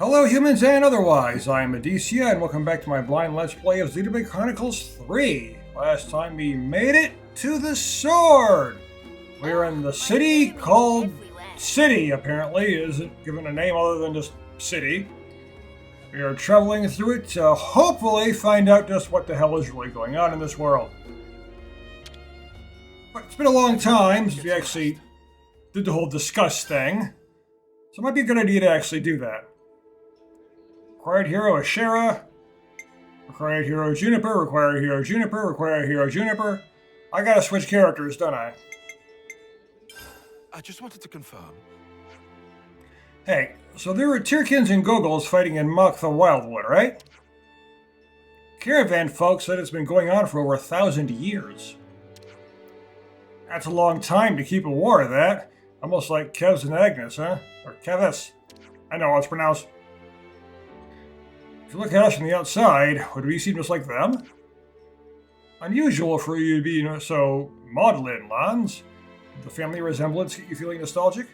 Hello humans and otherwise, I am Addie, and welcome back to my blind Let's Play of Xenoblade Chronicles 3. Last time we made it to the sword! We're in the city called City, apparently. It isn't given a name other than just City. We are traveling through it to hopefully find out just what the hell is really going on in this world. But it's been a long time since we actually did the whole discuss thing, so it might be a good idea to actually do that. Required hero Ashera. Required hero Juniper. Required hero Juniper. Required hero Juniper. I gotta switch characters, don't I? I just wanted to confirm. Hey, so there were Tyrkins and Gogls fighting in Mach the Wildwood, right? Caravan folks said it's been going on for over 1,000 years. That's a long time to keep a war of that. Almost like Kevs and Agnes, huh? Or Kevis. I know how it's pronounced. If you look at us from the outside, would we seem just like them? Unusual for you to be so maudlin, Lons. Did the family resemblance get you feeling nostalgic?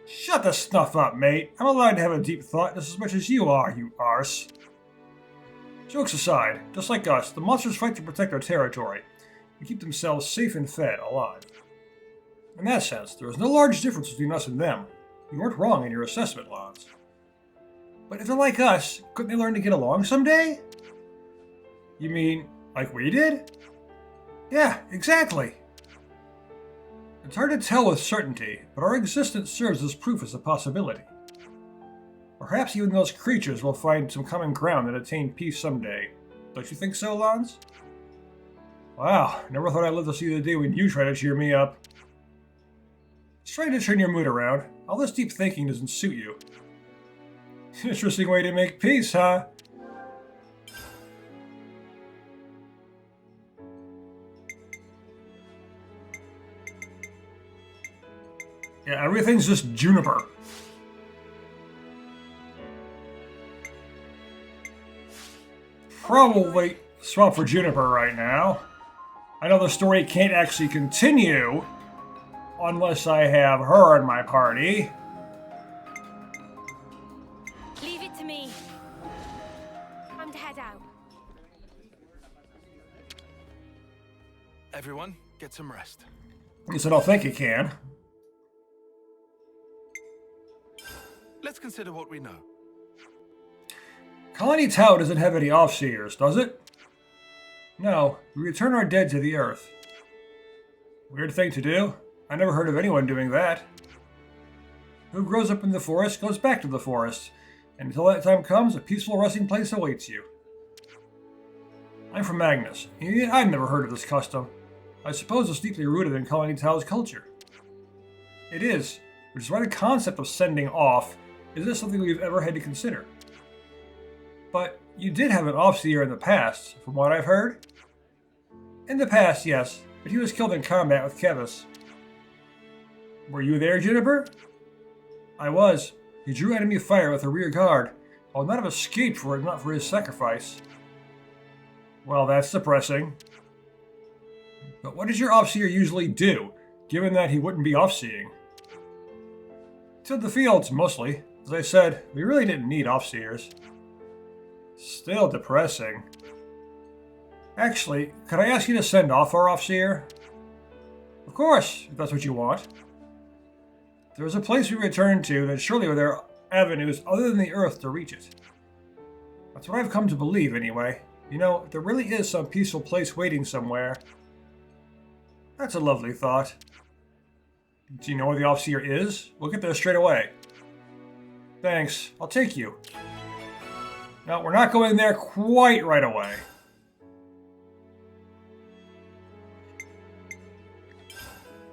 Shut the snuff up, mate. I'm allowed to have a deep thought just as much as you are, you arse. Jokes aside, just like us, the monsters fight to protect their territory and keep themselves safe and fed, alive. In that sense, there is no large difference between us and them. You weren't wrong in your assessment, Lons. But if they're like us, couldn't they learn to get along someday? You mean, like we did? Yeah, exactly. It's hard to tell with certainty, but our existence serves as proof as a possibility. Perhaps even those creatures will find some common ground and attain peace someday. Don't you think so, Lons? Wow, never thought I'd live to see the day when you try to cheer me up. Just trying to turn your mood around. All this deep thinking doesn't suit you. Interesting way to make peace, huh? Yeah, everything's just Juniper. Probably swap for Juniper right now. I know the story can't actually continue unless I have her in my party. Leave it to me. Time to head out. Everyone, get some rest. At least I don't think you can. Let's consider what we know. Colony Tau doesn't have any Offseers, does it? No, we return our dead to the earth. Weird thing to do. I never heard of anyone doing that. Who grows up in the forest goes back to the forest, and until that time comes, a peaceful resting place awaits you. I'm from Magnus, and yet I've never heard of this custom. I suppose it's deeply rooted in Colony Tau's culture. It is, which is why the concept of sending off isn't something we've ever had to consider. But you did have an Offseer in the past, from what I've heard. In the past, yes, but he was killed in combat with Kevis. Were you there, Juniper? I was. He drew enemy fire with a rear guard. I would not have escaped were it not for his sacrifice. Well, that's depressing. But what does your Offseer usually do, given that he wouldn't be Offseeing? To the fields, mostly. As I said, we really didn't need Offseers. Still depressing. Actually, could I ask you to send off our Offseer? Of course, if that's what you want. There is a place we return to that surely there are avenues other than the Earth to reach it. That's what I've come to believe, anyway. You know, if there really is some peaceful place waiting somewhere. That's a lovely thought. Do you know where the Offseer is? We'll get there straight away. Thanks, I'll take you. No, we're not going there quite right away.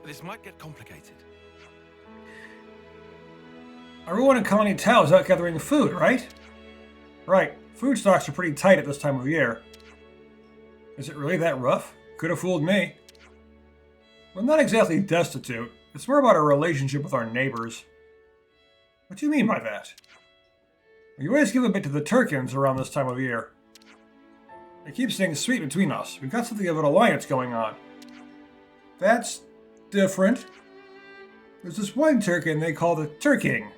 This might get complicated. Everyone in Colony Tau is out gathering food, right? Right. Food stocks are pretty tight at this time of year. Is it really that rough? Could have fooled me. We're not exactly destitute. It's more about our relationship with our neighbors. What do you mean by that? We always give a bit to the Tyrkins around this time of year. It keeps things sweet between us. We've got something of an alliance going on. That's different. There's this one Tyrkin they call the Tyrking.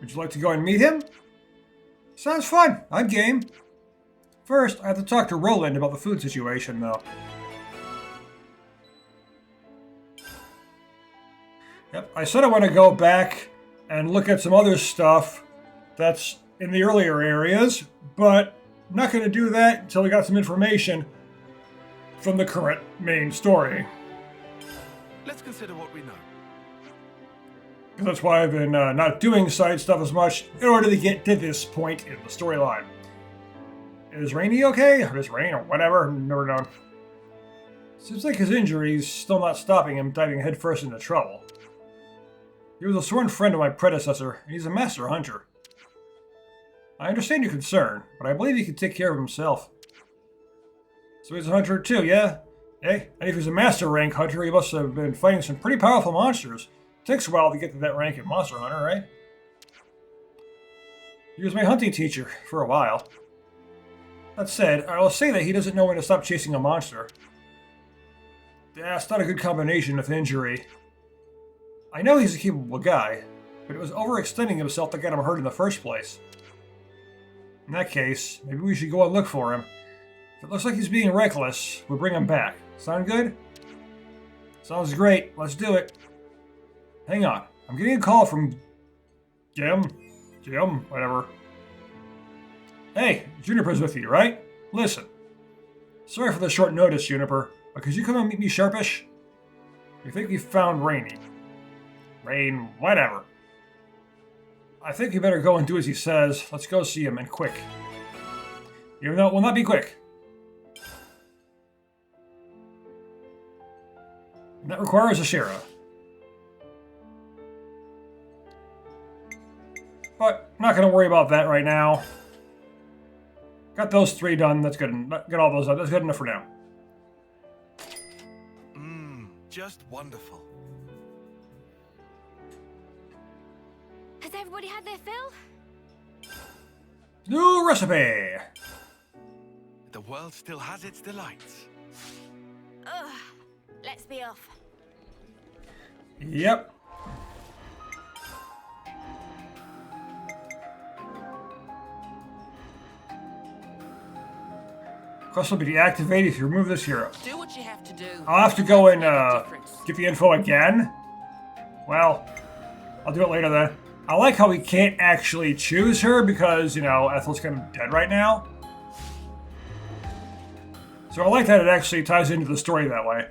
Would you like to go and meet him? Sounds fun. I'm game. First, I have to talk to Roland about the food situation, though. Yep, I said I want to go back and look at some other stuff that's in the earlier areas, but I'm not going to do that until we got some information from the current main story. Let's consider what we know. Because that's why I've been not doing side stuff as much in order to get to this point in the storyline. Is Rainy okay? Or is Rain or whatever? Never known. Seems like his injury's still not stopping him diving headfirst into trouble. He was a sworn friend of my predecessor, and he's a master hunter. I understand your concern, but I believe he can take care of himself. So he's a hunter too, yeah? Eh? And if he's a master rank hunter, he must have been fighting some pretty powerful monsters. Takes a while to get to that rank in Monster Hunter, right? He was my hunting teacher for a while. That said, I will say that he doesn't know when to stop chasing a monster. Yeah, it's not a good combination of injury. I know he's a capable guy, but it was overextending himself that got him hurt in the first place. In that case, maybe we should go and look for him. If it looks like he's being reckless, we'll bring him back. Sound good? Sounds great. Let's do it. Hang on. I'm getting a call from Jim, whatever. Hey, Juniper's with you, right? Listen. Sorry for the short notice, Juniper, but could you come and meet me sharpish? We think we found Rainy. Rain, whatever. I think you better go and do as he says. Let's go see him, and quick. Even though it will not be quick. And that requires a Shira. But I'm not going to worry about that right now. Got those 3 done. That's good. Got all those done. That's good enough for now. Just wonderful. Has everybody had their fill? New recipe! The world still has its delights. Ugh. Let's be off. Yep. Quest will be deactivated if you remove this hero. Do what you have to do. I'll have to go and Make a difference. get the info again. Well, I'll do it later then. I like how we can't actually choose her because, you know, Ethel's kind of dead right now. So I like that it actually ties into the story that way.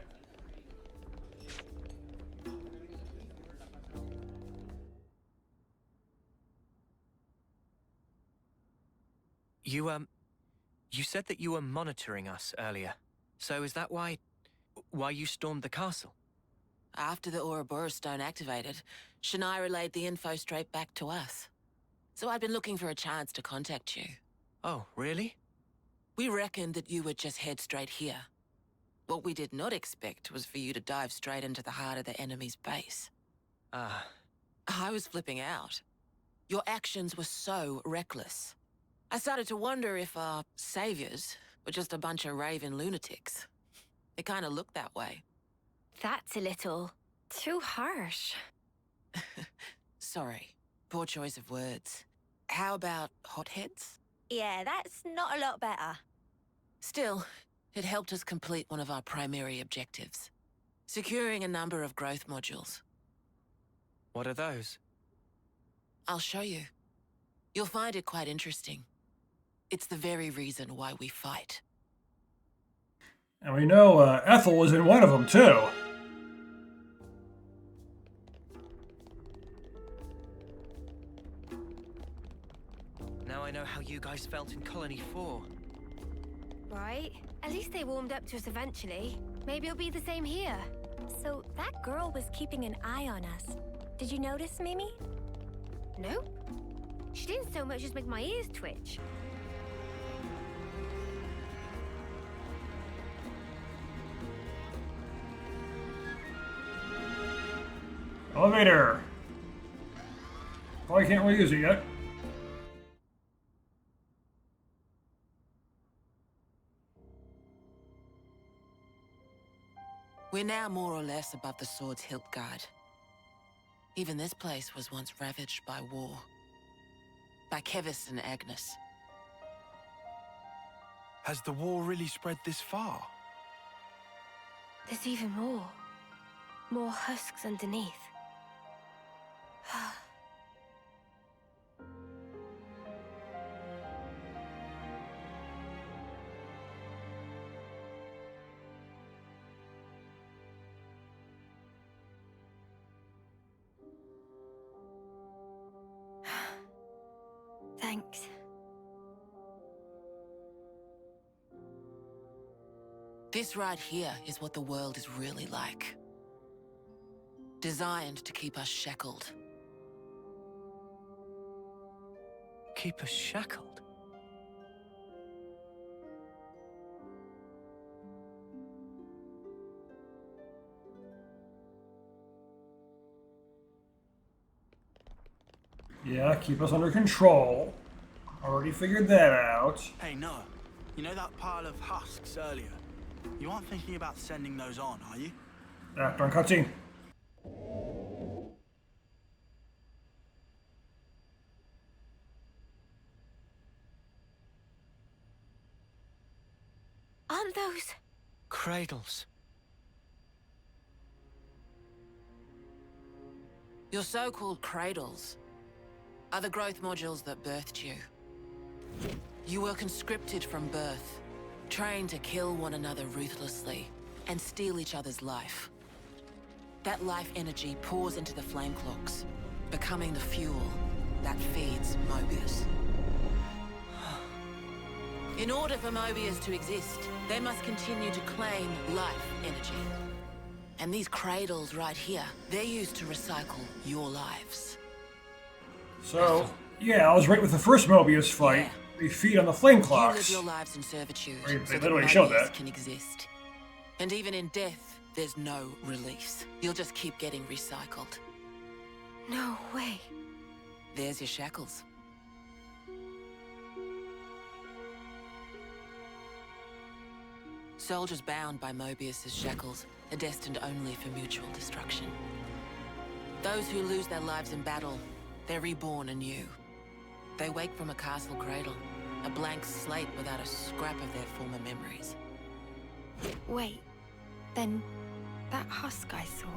You said that you were monitoring us earlier. So is that why you stormed the castle? After the Ouroboros stone activated, Shania relayed the info straight back to us. So I'd been looking for a chance to contact you. Oh, really? We reckoned that you would just head straight here. What we did not expect was for you to dive straight into the heart of the enemy's base. Ah. I was flipping out. Your actions were so reckless. I started to wonder if our saviors were just a bunch of raving lunatics. It kind of looked that way. That's a little too harsh. Sorry, poor choice of words. How about hotheads? Yeah, that's not a lot better. Still, it helped us complete one of our primary objectives. Securing a number of growth modules. What are those? I'll show you. You'll find it quite interesting. It's the very reason why we fight. And we know Ethel was in one of them, too. Now I know how you guys felt in Colony 4. Right? At least they warmed up to us eventually. Maybe it'll be the same here. So that girl was keeping an eye on us. Did you notice, Mimi? Nope. She didn't so much as make my ears twitch. Elevator. Probably can't really use it yet. We're now more or less above the sword's hilt guard. Even this place was once ravaged by war. by Kevis and Agnes. Has the war really spread this far? There's even more. More husks underneath. Thanks. This right here is what the world is really like. Designed to keep us shackled. Keep us shackled? Yeah, keep us under control. Already figured that out. Hey, Noah. You know that pile of husks earlier? You aren't thinking about sending those on, are you? After on cutscene. Aren't those... Cradles. Your so-called cradles are the growth modules that birthed you. You were conscripted from birth, trained to kill one another ruthlessly and steal each other's life. That life energy pours into the flame clocks, becoming the fuel that feeds Mobius. In order for Mobius to exist, they must continue to claim life energy. And these cradles right here, they're used to recycle your lives. So, yeah, I was right with the first Mobius fight. Yeah. They feed on the flame You live clocks. your lives in servitude, They so that literally showed Mobius that. can exist. And even in death, there's no release. You'll just keep getting recycled. No way. There's your shackles. Soldiers bound by Mobius's shackles are destined only for mutual destruction. Those who lose their lives in battle, they're reborn anew. They wake from a castle cradle, a blank slate without a scrap of their former memories. Wait. Then... that husk I saw...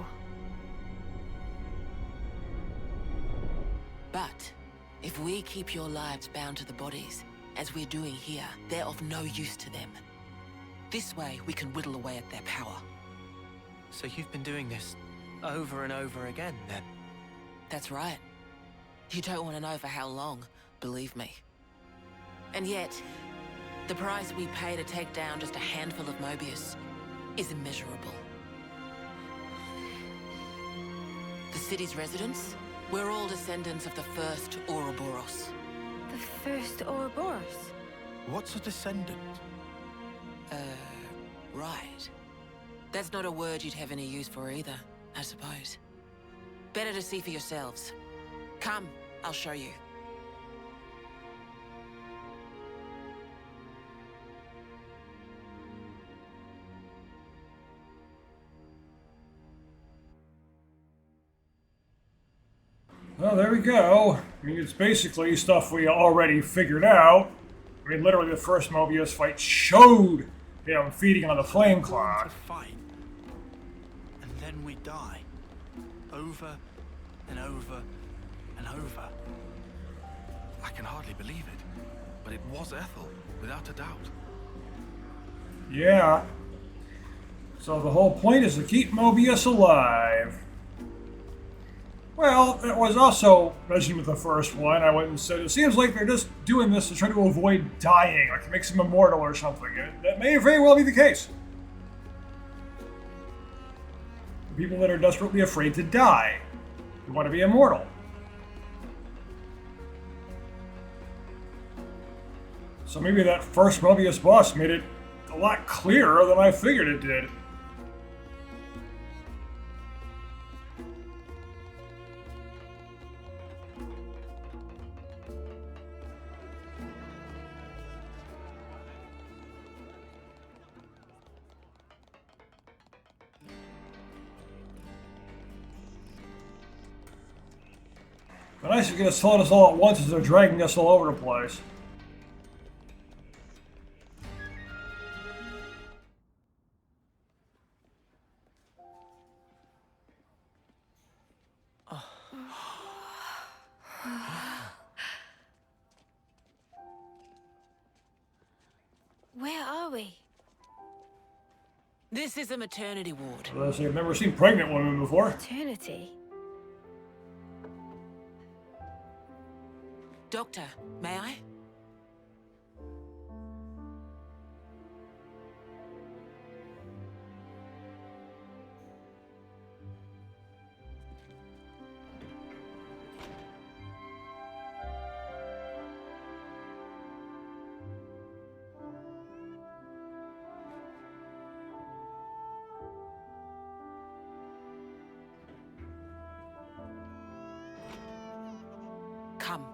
But if we keep your lives bound to the bodies, as we're doing here, they're of no use to them. This way, we can whittle away at their power. So you've been doing this over and over again, then? That's right. You don't want to know for how long, believe me. And yet, the price we pay to take down just a handful of Mobius is immeasurable. The city's residents, we're all descendants of the first Ouroboros. The first Ouroboros? What's a descendant? Right. That's not a word you'd have any use for either, I suppose. Better to see for yourselves. Come, I'll show you. Well, there we go. I mean, it's basically stuff we already figured out. I mean, literally the first Mobius fight showed him feeding on the flame Born to clock. fight. And then we die. Over and over and over. I can hardly believe it. But it was Ethel, without a doubt. Yeah. So the whole point is to keep Mobius alive. Well, it was also mentioned with the first one. I went and said, it seems like they're just doing this to try to avoid dying, like it makes him immortal or something. And that may very well be the case. The people that are desperately afraid to die, who want to be immortal. So maybe that first Mobius boss made it a lot clearer than I figured it did. But nice if you could have told us all at once as they're dragging us all over the place. Where are we? This is a maternity ward. I've never seen pregnant women before. Eternity. Doctor, may I? Come.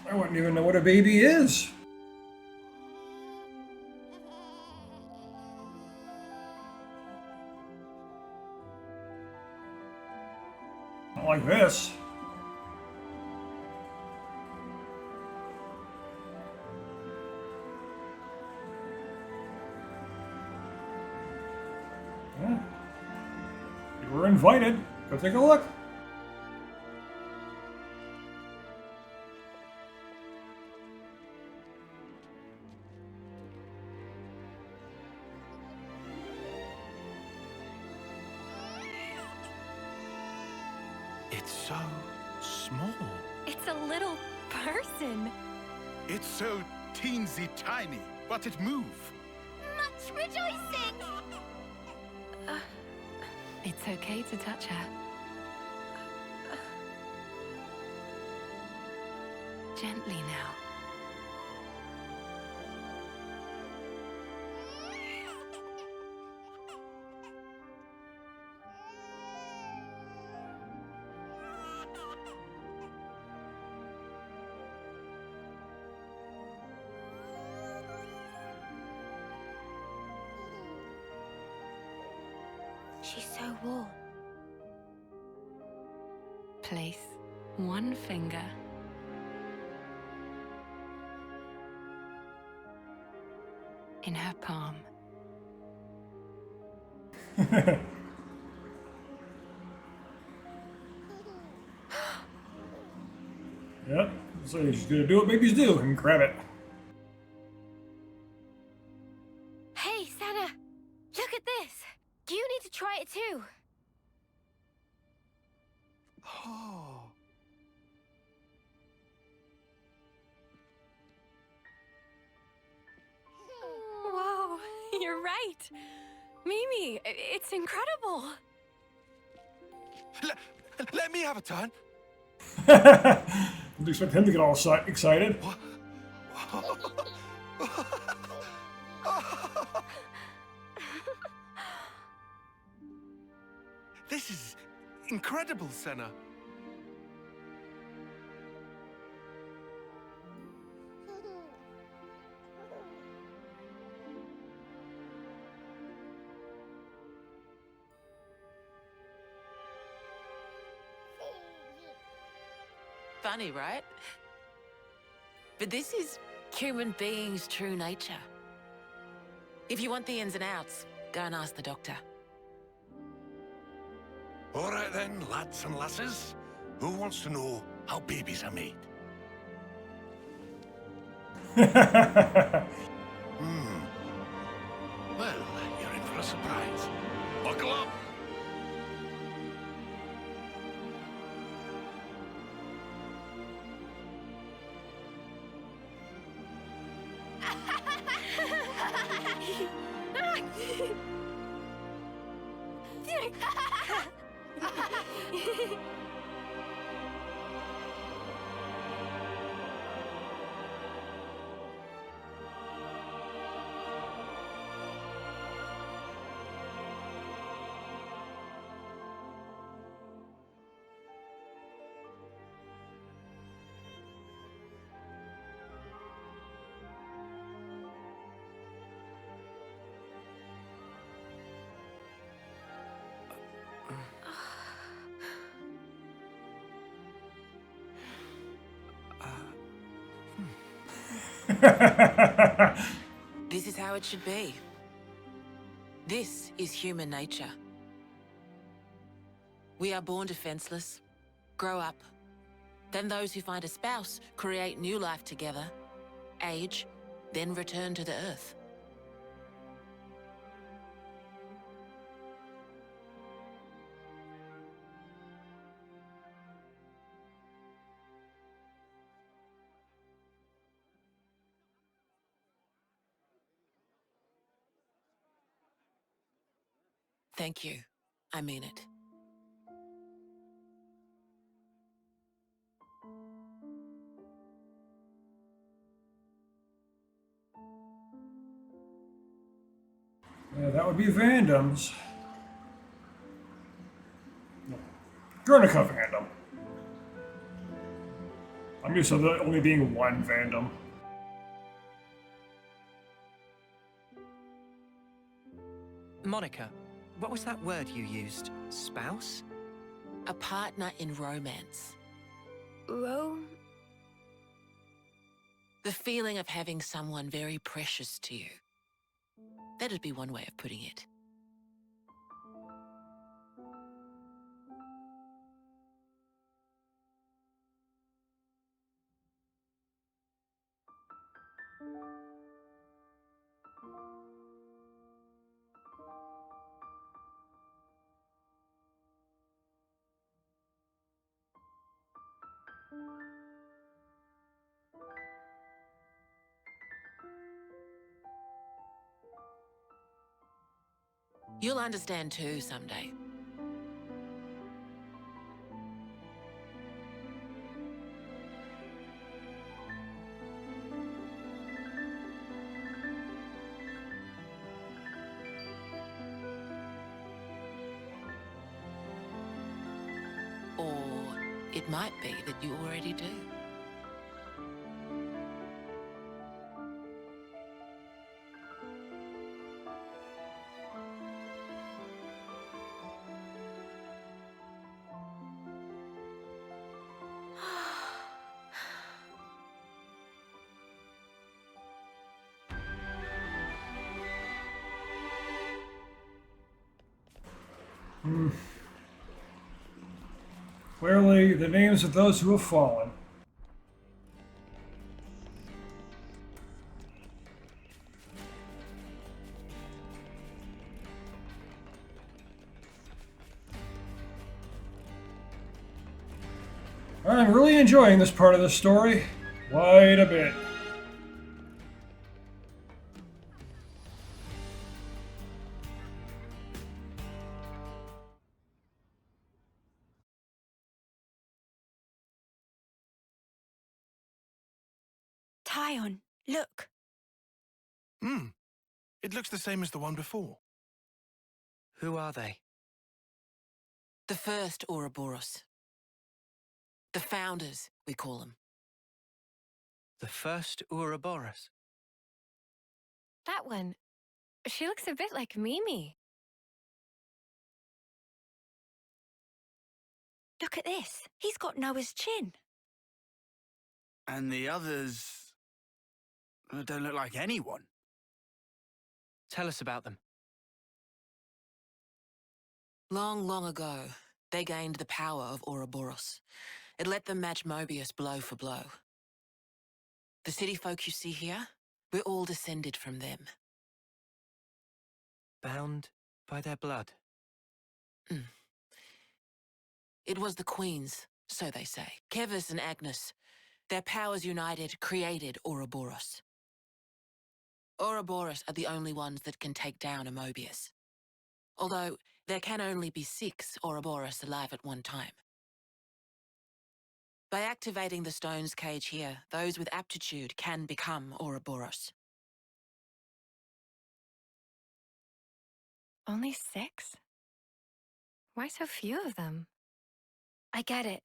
I wouldn't even know what a baby is. Not like this. Yeah. You were invited. Go take a look. It's so small. It's a little person. It's so teensy tiny, but it moves. Much rejoicing! It's okay to touch her. Gently now. She's so warm. Place one finger in her palm. Yep. So she's gonna do what babies do and grab it. Hey, Santa! Look at this! You need to try it too! Oh. Whoa, you're right. Mimi, it's incredible. Let me have a turn. Didn't expect him to get all excited. This is incredible, Senna. Funny, right? But this is human beings' true nature. If you want the ins and outs, go and ask the doctor. All right then, lads and lasses. Who wants to know how babies are made? Well, you're in for a surprise. Buckle up! This is how it should be. This is human nature. We are born defenseless, grow up. Then those who find a spouse create new life together, age, then return to the earth. Thank you. I mean it. Yeah, that would be Vandom's. Guernica Vandom. I'm used to there only being one Vandom. Monica, what was that word you used? Spouse? A partner in romance. The feeling of having someone very precious to you. That'd be one way of putting it. You'll understand too someday. Or it might be that you already do. Clearly, the names of those who have fallen. I'm really enjoying this part of the story. Quite a bit. Tyon, look. Hmm. It looks the same as the one before. Who are they? The first Ouroboros. The founders, we call them. The first Ouroboros. That one. She looks a bit like Mimi. Look at this. He's got Noah's chin. And the others don't look like anyone. Tell us about them. Long, long ago, they gained the power of Ouroboros. It let them match Mobius blow for blow. The city folk you see here, we're all descended from them. Bound by their blood. It was the queens, so they say. Kevis and Agnes. Their powers united created Ouroboros. Ouroboros are the only ones that can take down a Mobius. Although, there can only be 6 Ouroboros alive at one time. By activating the stone's cage here, those with aptitude can become Ouroboros. Only 6? Why so few of them? I get it.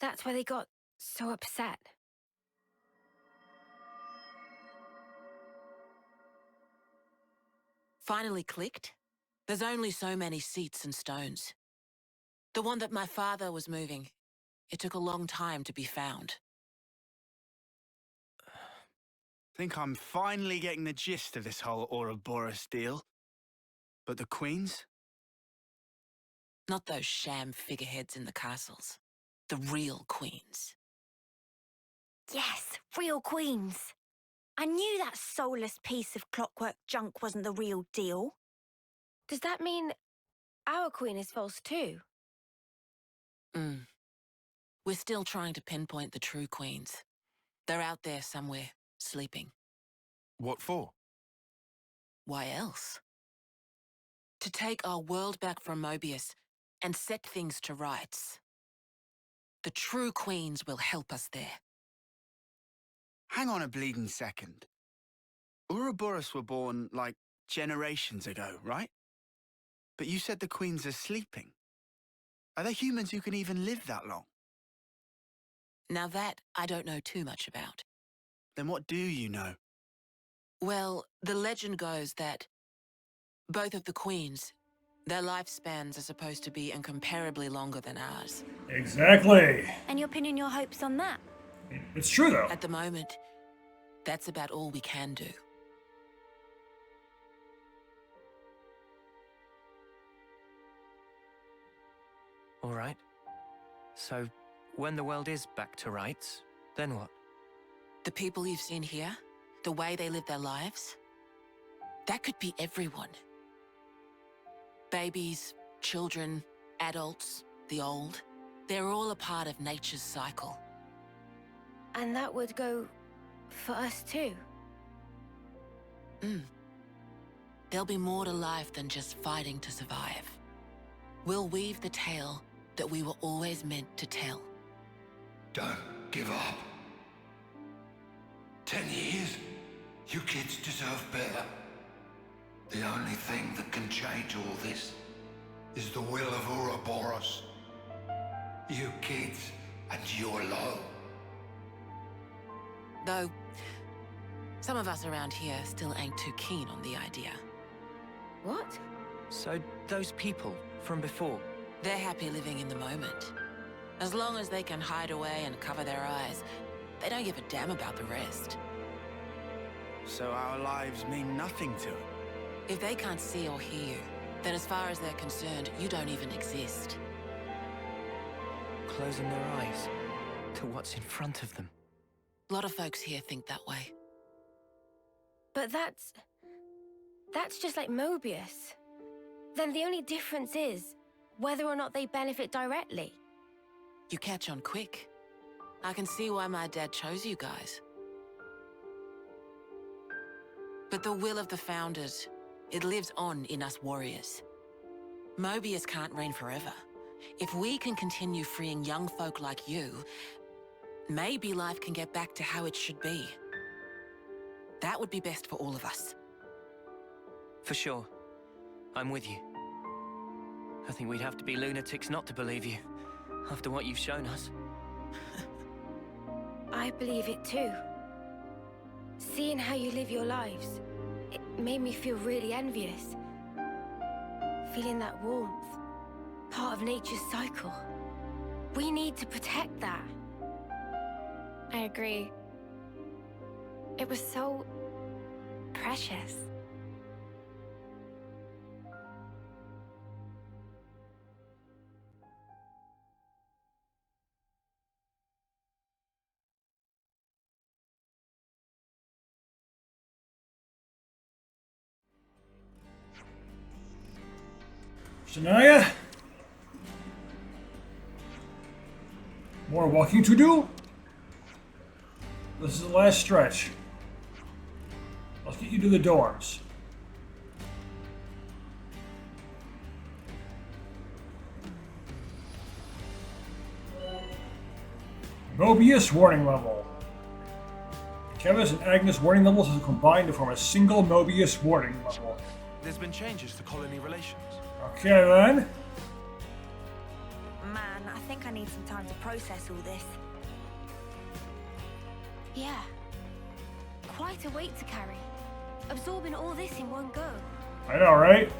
That's why they got so upset. Finally clicked? There's only so many seats and stones. The one that my father was moving, it took a long time to be found. Think I'm finally getting the gist of this whole Ouroboros deal. But the queens? Not those sham figureheads in the castles. The real queens. Yes, real queens. I knew that soulless piece of clockwork junk wasn't the real deal. Does that mean our queen is false too? We're still trying to pinpoint the true queens. They're out there somewhere, sleeping. What for? Why else? To take our world back from Mobius and set things to rights. The true queens will help us there. Hang on a bleeding second. Ouroboros were born, like, generations ago, right? But you said the queens are sleeping. Are there humans who can even live that long? Now that I don't know too much about. Then what do you know? Well, the legend goes that both of the queens, their lifespans are supposed to be incomparably longer than ours. Exactly. And you're pinning your hopes on that? It's true, though. At the moment, that's about all we can do. All right. So, when the world is back to rights, then what? The people you've seen here, the way they live their lives, that could be everyone. Babies, children, adults, the old, they're all a part of nature's cycle. And that would go for us too? There'll be more to life than just fighting to survive. We'll weave the tale that we were always meant to tell. Don't give up. 10 years? You kids deserve better. The only thing that can change all this is the will of Ouroboros. You kids and you alone. Though, some of us around here still ain't too keen on the idea. What? So, those people from before, They're happy living in the moment. As long as they can hide away and cover their eyes, they don't give a damn about the rest. So our lives mean nothing to it. If they can't see or hear you, then as far as they're concerned, you don't even exist. closing their eyes to what's in front of them. A lot of folks here think that way. But that's just like Mobius. Then the only difference is whether or not they benefit directly. You catch on quick. I can see why my dad chose you guys. But the will of the Founders, it lives on in us warriors. Mobius can't reign forever. If we can continue freeing young folk like you, maybe life can get back to how it should be. That would be best for all of us. For sure. I'm with you. I think we'd have to be lunatics not to believe you, after what you've shown us. I believe it too. Seeing how you live your lives, it made me feel really envious. Feeling that warmth, part of nature's cycle. We need to protect that. I agree. It was so precious. Shania? More walking to do? This is the last stretch. Let's get you to the dorms. Mobius warning level. Kevin's and Agnes warning levels have combined to form a single Mobius warning level. There's been changes to colony relations. Okay then. Man, I think I need some time to process all this. Yeah. Quite a weight to carry. Absorbing all this in one go. I know, right?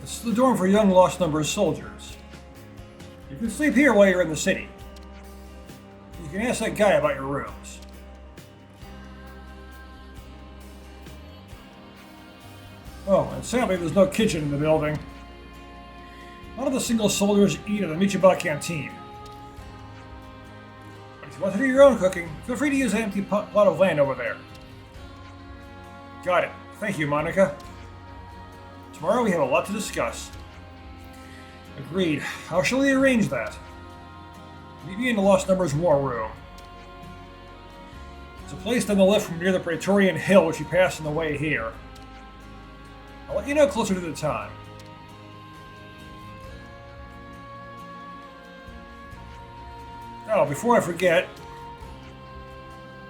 This is the dorm for young Lost Numbers soldiers. You can sleep here while you're in the city. You can ask that guy about your rooms. Oh, and sadly there's no kitchen in the building. None of the single soldiers eat at the Michiba canteen. But if you want to do your own cooking, feel free to use an empty plot of land over there. Got it. Thank you, Monica. Tomorrow we have a lot to discuss. Agreed. How shall we arrange that? Meet me in the Lost Numbers War Room. It's a place on the left from near the Praetorian Hill which you pass on the way here. I'll let you know closer to the time. Oh, before I forget,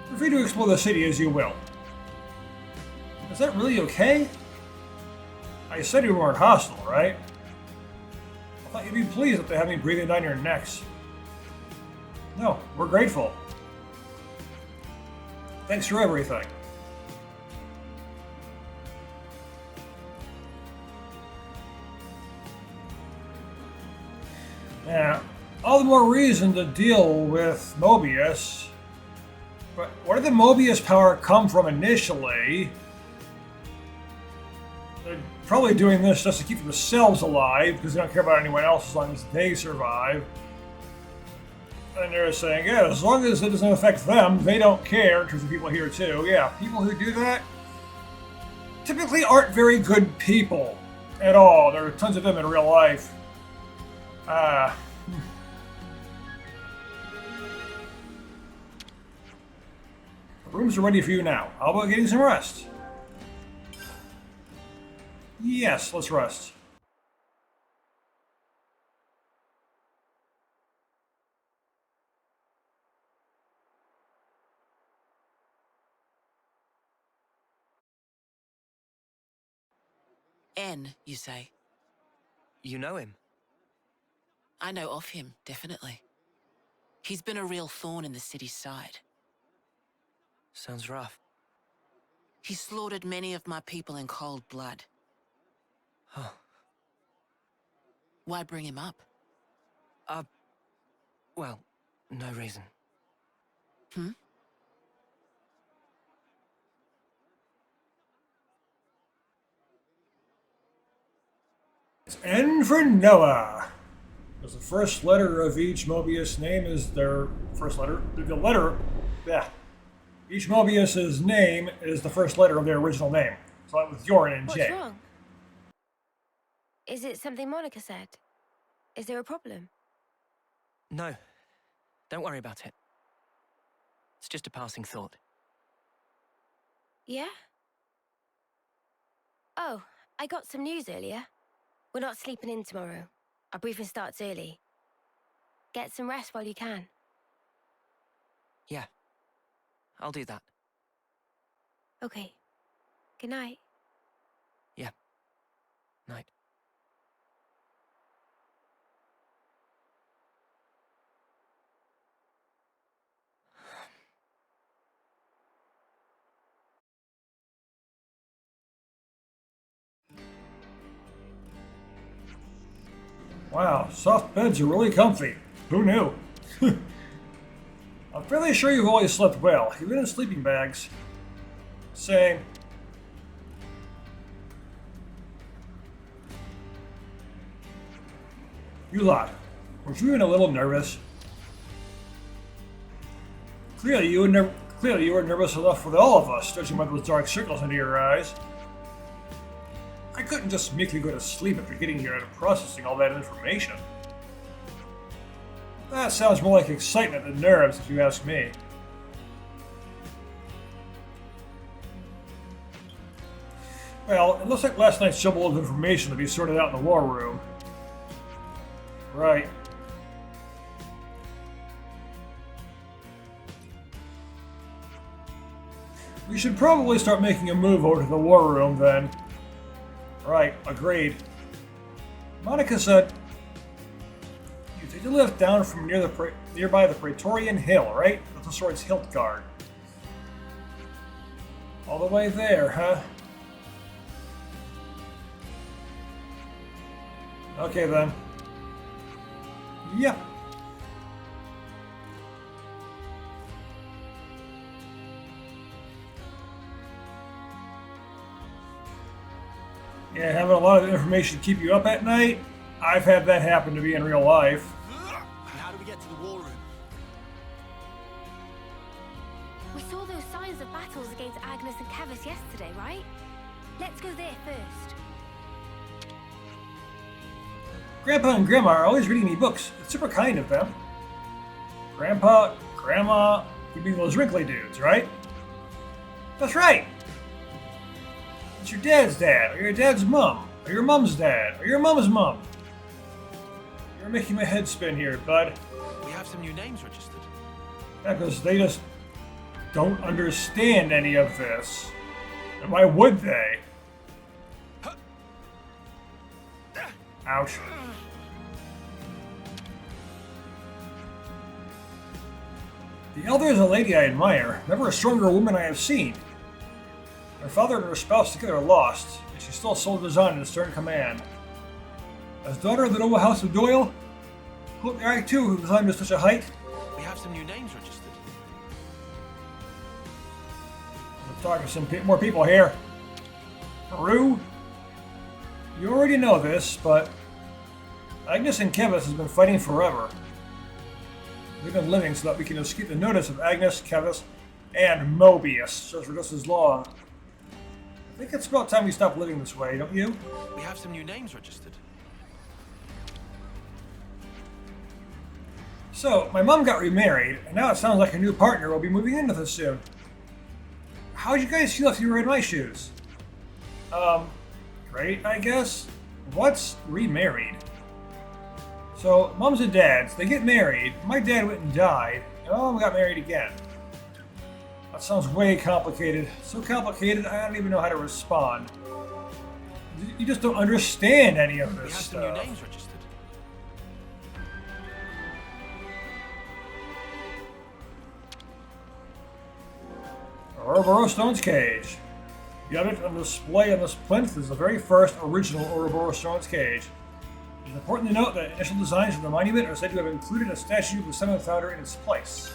feel free to explore the city as you will. Is that really okay? I said you weren't hostile, right? I thought you'd be pleased that they have me breathing down your necks. No, we're grateful. Thanks for everything. Yeah, all the more reason to deal with Mobius. But where did the Mobius power come from initially? They're probably doing this just to keep themselves alive because they don't care about anyone else as long as they survive. And they're saying, yeah, as long as it doesn't affect them, they don't care in terms of people here too. Yeah, people who do that typically aren't very good people at all. There are tons of them in real life. The rooms are ready for you now. How about getting some rest? Yes, let's rest. N, you say? You know him? I know of him, definitely. He's been a real thorn in the city's side. Sounds rough. He slaughtered many of my people in cold blood. Huh. Why bring him up? Well, no reason. Hmm? It's N for Noah. Because the first letter of each Mobius name is their first letter. Each Mobius's name is the first letter of their original name. So that was Yorin and J. What's wrong? Is it something Monica said? Is there a problem? No. Don't worry about it. It's just a passing thought. Yeah? Oh, I got some news earlier. We're not sleeping in tomorrow. Our briefing starts early. Get some rest while you can. Yeah. I'll do that. Okay. Good night. Yeah. Night. Wow, soft beds are really comfy. Who knew? I'm fairly sure you've always slept well, even in sleeping bags. Same. You lot, weren't you even a little nervous? Clearly you were nervous enough with all of us, judging by those dark circles under your eyes. I couldn't just meekly go to sleep after getting here and processing all that information. That sounds more like excitement than nerves, if you ask me. Well, it looks like last night's jumble of information to be sorted out in the war room. Right. We should probably start making a move over to the war room then. Right, agreed. Monica said, you take the lift down from nearby the Praetorian Hill, right? With the sword's hilt guard. All the way there, huh? Okay then. Yep. Yeah, having a lot of information keep you up at night. I've had that happen to me in real life. And how do we get to the war room? We saw those signs of battles against Agnes and Kevis yesterday, right? Let's go there first. Grandpa and Grandma are always reading me books. It's super kind of them. Grandpa, Grandma, you mean those wrinkly dudes, right? That's right. It's your dad's dad, or your dad's mom, or your mom's dad, or your mom's mom. You're making my head spin here, bud. We have some new names registered. Yeah, because they just don't understand any of this. And why would they? Ouch. The elder is a lady I admire, never a stronger woman I have seen. Her father and her spouse together are lost, and she still sole design and stern command. As daughter of the noble house of Doyle, hope I too who climbed to such a height. We have some new names registered. Let's talk to some more people here. Peru? You already know this, but Agnes and Kevis has been fighting forever. They've been living so that we can escape the notice of Agnes, Kevis, and Mobius, just for just as long. I think it's about time we stop living this way, don't you? We have some new names registered. So, my mom got remarried, and now it sounds like her new partner will be moving in with us soon. How would you guys feel if you were in my shoes? Great, I guess? What's remarried? So, moms and dads, they get married, my dad went and died, and my mom got married again. That sounds way complicated. So complicated, I don't even know how to respond. You just don't understand any of We this have some stuff. new names registered. Ouroboros Stone's cage. The object on display on this plinth is the very first original Ouroboros Stone's cage. It is important to note that initial designs for the monument are said to have included a statue of the Seventh Founder in its place.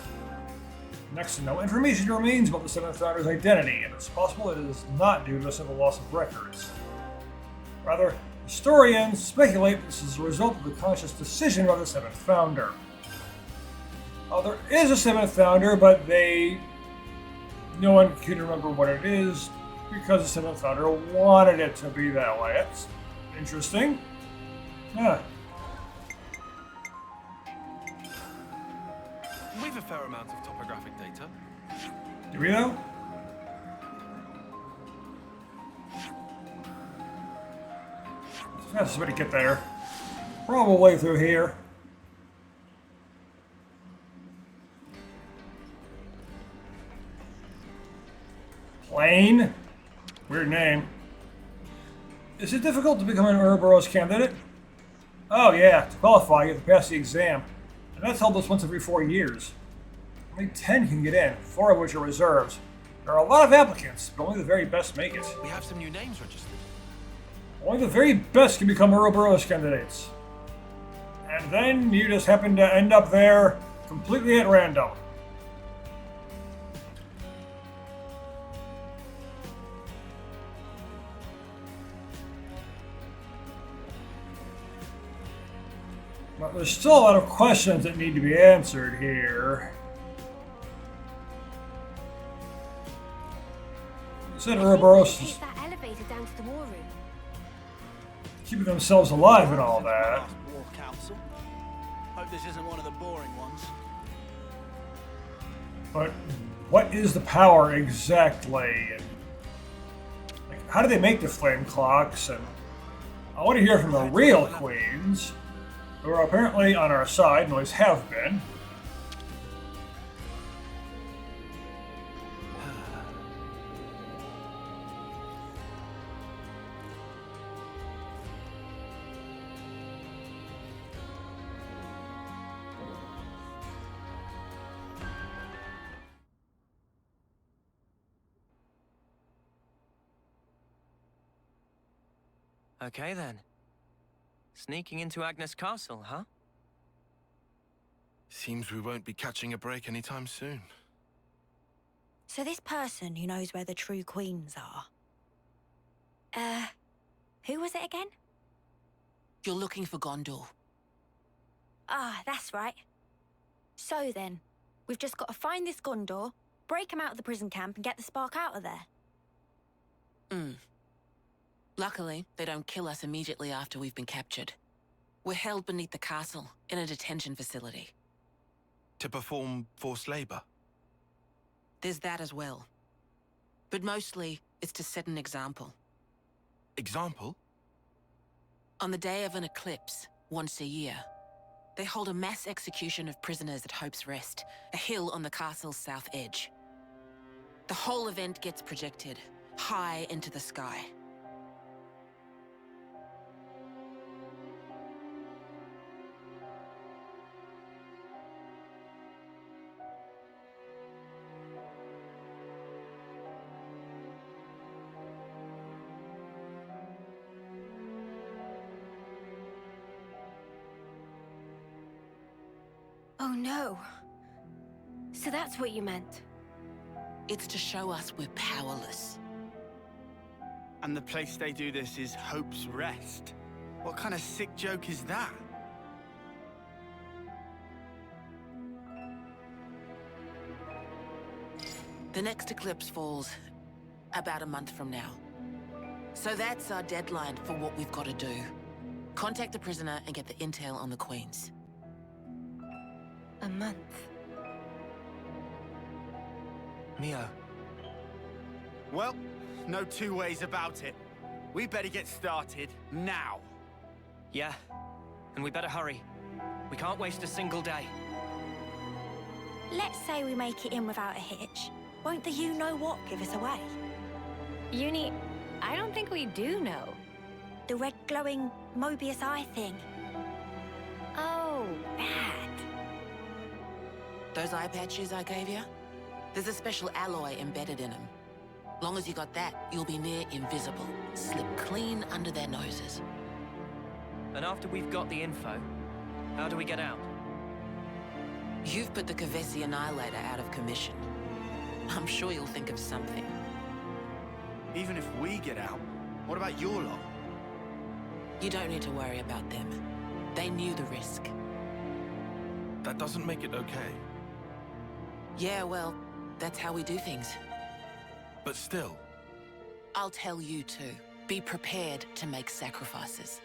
Next to no information remains about the Seventh Founder's identity, and it's possible it is not due to a simple loss of records. Rather, historians speculate this is a result of the conscious decision by the Seventh Founder. There is a Seventh Founder, but no one can remember what it is because the Seventh Founder wanted it to be that way. That's interesting. Yeah. We've a fair amount of topographic data. Do we though? Fastest way to get there. Probably through here. Plain? Weird name. Is it difficult to become an Ouroboros candidate? Oh yeah, to qualify you have to pass the exam. And that's held once every 4 years. Only 10 can get in, 4 of which are reserves. There are a lot of applicants, but only the very best make it. We have some new names registered. Only the very best can become Ouroboros candidates. And then you just happen to end up there completely at random. But there's still a lot of questions that need to be answered here. You said Ouroboros is Take that elevator down to the war room. keeping themselves alive and all that. Last war council. Hope this isn't one of the boring ones. But what is the power exactly? And like, how do they make the flame clocks? And I want to hear from the real queens, who are apparently on our side and always have been. Okay then. Sneaking into Agnes Castle, huh? Seems we won't be catching a break anytime soon. So this person who knows where the true queens are... who was it again? You're looking for Gondor. Ah, that's right. So then, we've just got to find this Gondor, break him out of the prison camp and get the spark out of there. Luckily, they don't kill us immediately after we've been captured. We're held beneath the castle, in a detention facility. To perform forced labor? There's that as well. But mostly, it's to set an example. Example? On the day of an eclipse, once a year, they hold a mass execution of prisoners at Hope's Rest, a hill on the castle's south edge. The whole event gets projected, high into the sky. Oh no. So that's what you meant. It's to show us we're powerless. And the place they do this is Hope's Rest. What kind of sick joke is that? The next eclipse falls about a month from now. So that's our deadline for what we've got to do. Contact the prisoner and get the intel on the queens. A month. Mio, Well, no two ways about it. We better get started now. yeah, and we better hurry. We can't waste a single day. Let's say we make it in without a hitch. Won't the you-know-what give us away? Uni, I don't think we do know. The red glowing Mobius eye thing. Oh, bad. Those eye patches I gave you? There's a special alloy embedded in them. Long as you got that, you'll be near invisible. Slip clean under their noses. And after we've got the info, how do we get out? You've put the Kavesi Annihilator out of commission. I'm sure you'll think of something. Even if we get out, what about your lot? You don't need to worry about them. They knew the risk. That doesn't make it okay. Yeah, well, that's how we do things. But still, I'll tell you too. Be prepared to make sacrifices.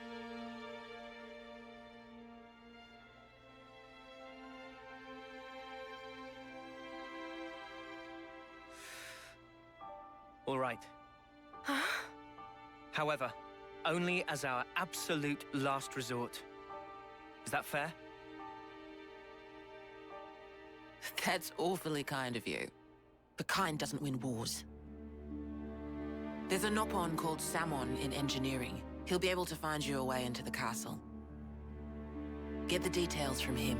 All right. However, only as our absolute last resort. Is that fair? That's awfully kind of you. But kind doesn't win wars. There's a Nopon called Samon in engineering. He'll be able to find you a way into the castle. Get the details from him.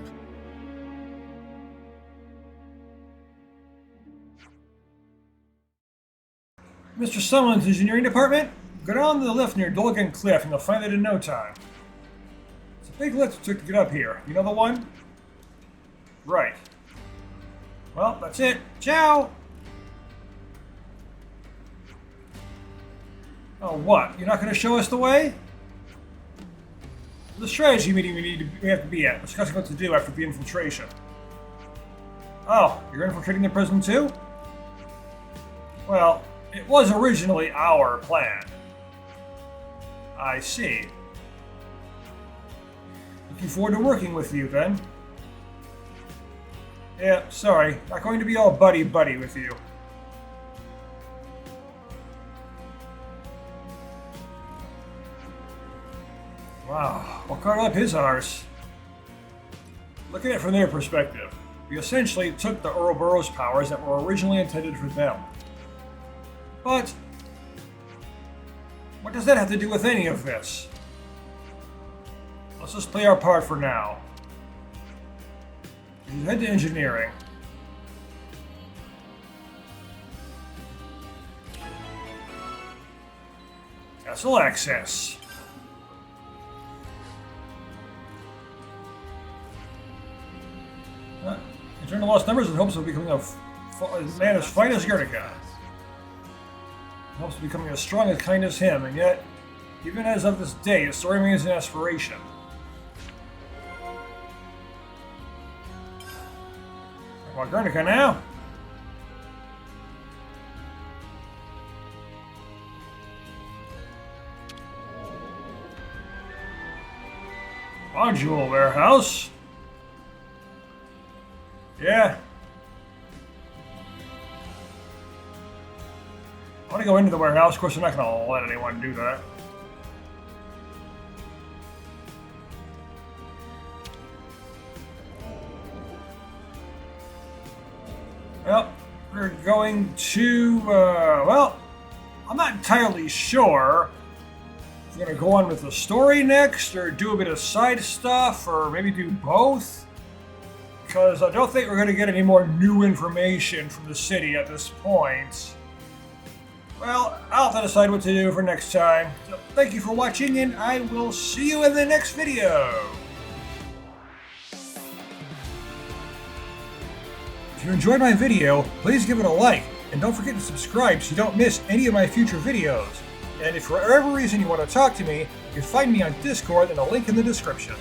Mr. Sumlin's engineering department? Go down the lift near Dolgan Cliff and you'll find it in no time. It's a big lift it took to get up here. You know the one? Right. Well, that's it. Ciao! Oh, what? You're not going to show us the way? The strategy meeting we have to be at, discussing what to do after the infiltration. Oh, you're infiltrating the prison too? Well, it was originally our plan. I see. Looking forward to working with you then. Yeah, sorry, not going to be all buddy-buddy with you. Wow, what caught up his arse? Look at it from their perspective. We essentially took the Ouroboros powers that were originally intended for them. But what does that have to do with any of this? Let's just play our part for now. We should head to engineering. Castle access. lost numbers in hopes of becoming a man as fine as Guernica. In hopes of becoming as strong and kind as him, and yet, even as of this day, his story remains an aspiration. I want Guernica now. Module warehouse. Yeah. I want to go into the warehouse. Of course, I'm not going to let anyone do that. Well, we're going to, well, I'm not entirely sure. We're going to go on with the story next, or do a bit of side stuff, or maybe do both. Because I don't think we're going to get any more new information from the city at this point. Well, I'll have to decide what to do for next time. So thank you for watching, and I will see you in the next video. If you enjoyed my video, please give it a like, and don't forget to subscribe so you don't miss any of my future videos. And if for whatever reason you want to talk to me, you can find me on Discord and a link in the description.